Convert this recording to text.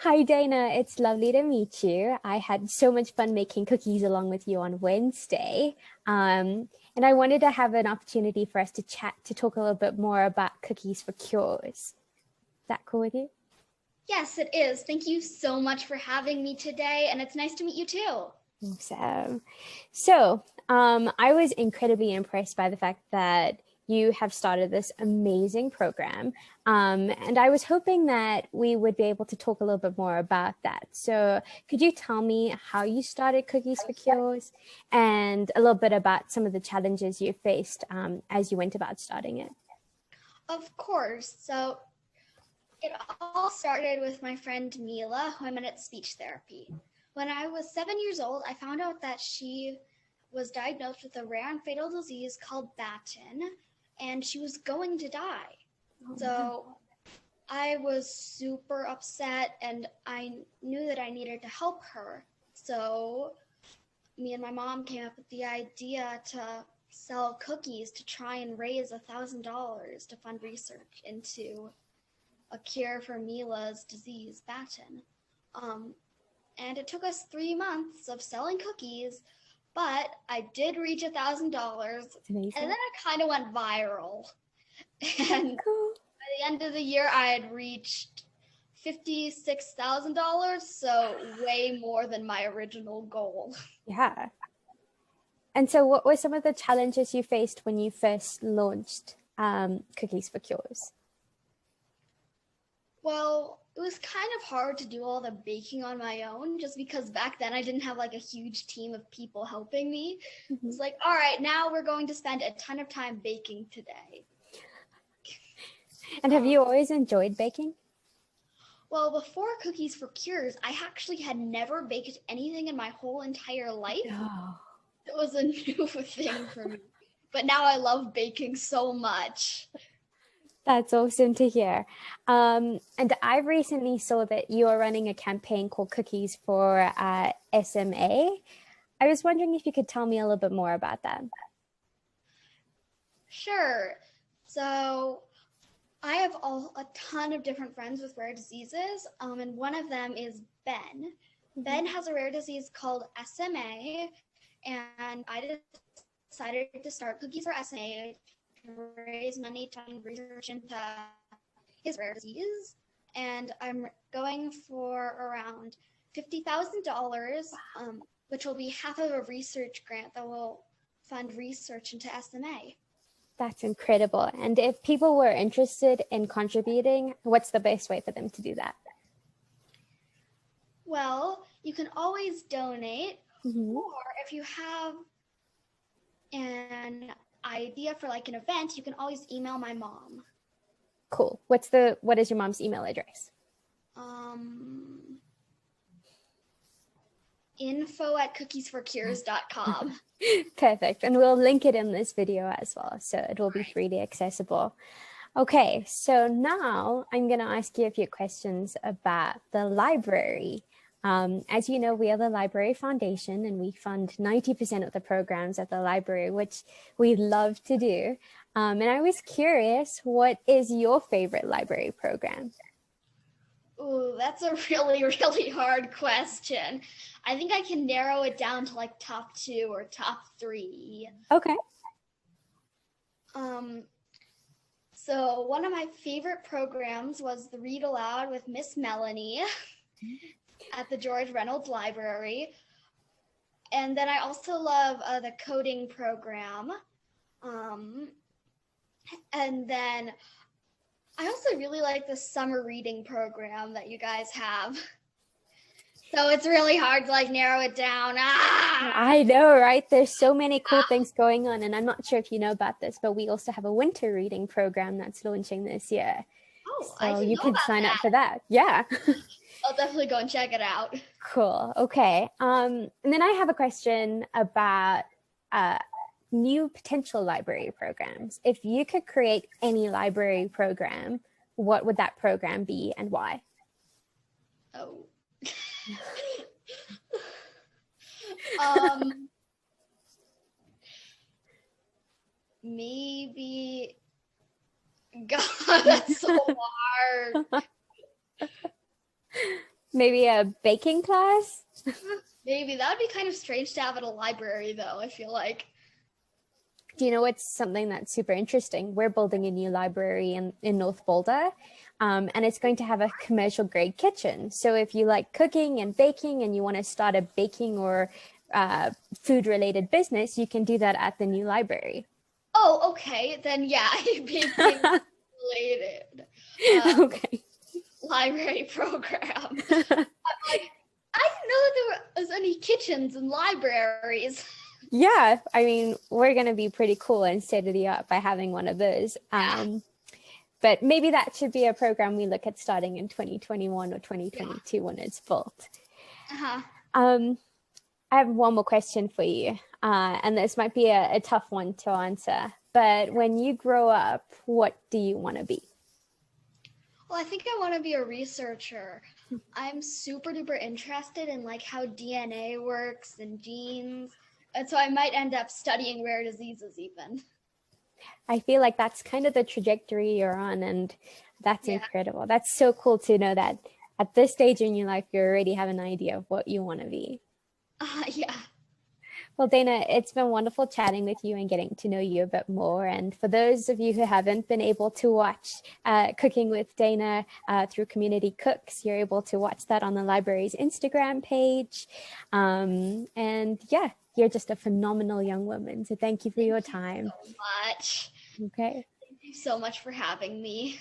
Hi, Dana. It's lovely to meet you. I had so much fun making cookies along with you on Wednesday. And I wanted to have an opportunity for us to chat to talk a little bit more about Cookies for Cures. Is that cool with you? Yes, it is. Thank you so much for having me today, and it's nice to meet you too. Awesome. So, I was incredibly impressed by the fact that you have started this amazing program. And I was hoping that we would be able to talk a little bit more about that. So, could you tell me how you started Cookies for Cures and a little bit about some of the challenges you faced as you went about starting it? Of course. So it all started with my friend Mila, who I met at speech therapy. When I was 7 years old, I found out that she was diagnosed with a rare and fatal disease called Batten, and she was going to die. Oh, no. So I was super upset, and I knew that I needed to help her. So me and my mom came up with the idea to sell cookies to try and raise $1,000 to fund research into a cure for Mila's disease, Batten. Um, and it took us 3 months of selling cookies, but I did reach $1,000, It's and then amazing. it kind of went viral. Oh, And cool. by the end of the year, I had reached $56,000, so way more than my original goal. Yeah. And so, what were some of the challenges you faced when you first launched Cookies for Cures? Well, it was kind of hard to do all the baking on my own just because back then I didn't have like a huge team of people helping me. Mhm. It's like, all right, now we're going to spend a ton of time baking today. And have Um, you always enjoyed baking? well, before Cookies for Cures, I actually had never baked anything in my whole entire life. No. It was a new thing for me. But now I love baking so much. That's awesome to hear. And I recently saw that you are running a campaign called Cookies for SMA. I was wondering if you could tell me a little bit more about that. Sure. So I have a ton of different friends with rare diseases, and one of them is Ben. Mhm. Ben has a rare disease called SMA, and I decided to start Cookies for SMA to raise money to research into his rare disease. And I'm going for around $50,000, which will be half of a research grant that will fund research into SMA. That's incredible. And if people were interested in contributing, what's the best way for them to do that? Well, you can always donate, Mhm. or if you have an idea for like an event, you can always email my mom. Cool. What is your mom's email address? Um, info@cookies4cures.com. Perfect. And we'll link it in this video as well, so it will be Right. freely accessible. Okay, so now I'm going to ask you a few questions about the library. As you know, we are the Library Foundation and we fund 90% of the programs at the library, which we love to do. And I was curious, what is your favorite library program? Ooh, that's a really, really hard question. I think I can narrow it down to like top two or top three. Okay. Um, so one of my favorite programs was the Read Aloud with Miss Melanie at the George Reynolds Library. And then I also love the coding program. Um, and then I also really like the summer reading program that you guys have. So it's really hard to like narrow it down. I know, right? There's so many cool things going on, and I'm not sure if you know about this, but we also have a winter reading program that's launching this year. Oh, I So didn't you know can about sign up that. for that. Yeah. I'll definitely go and check it out. Cool. Okay. And then I have a question about uh, new potential library programs. If you could create any library program, what would that program be and why? Oh. um, maybe. God, that's so hard. Maybe a baking class? Maybe that would be kind of strange to have at a library, though, I feel like. Do you know what's something that's super interesting? We're building a new library in North Boulder, and it's going to have a commercial grade kitchen. So if you like cooking and baking and you want to start a baking or food related business, you can do that at the new library. Oh, okay. Then yeah, baking related Okay. library program. I'm like, I didn't know that there was any kitchens in libraries. Yeah, I mean, we're going to be pretty cool and state of the art by having one of those. Yeah, But maybe that should be a program we look at starting in 2021 or yeah. 2022 when it's built. Uh-huh. Um, I have one more question for you, and this might be a tough one to answer. But when you grow up, what do you want to be? Well, I think I want to be a researcher. I'm super duper interested in like how DNA works and genes. And so I might end up studying rare diseases even. I feel like that's kind of the trajectory you're on, and that's Yeah. incredible. That's so cool to know that at this stage in your life, you already have an idea of what you want to be. Yeah. Well, Dana, it's been wonderful chatting with you and getting to know you a bit more. And for those of you who haven't been able to watch Cooking with Dana through Community Cooks, you're able to watch that on the library's Instagram page. And yeah, you're just a phenomenal young woman. So thank you for Thank your you time. so much. Okay. Thank you so much for having me.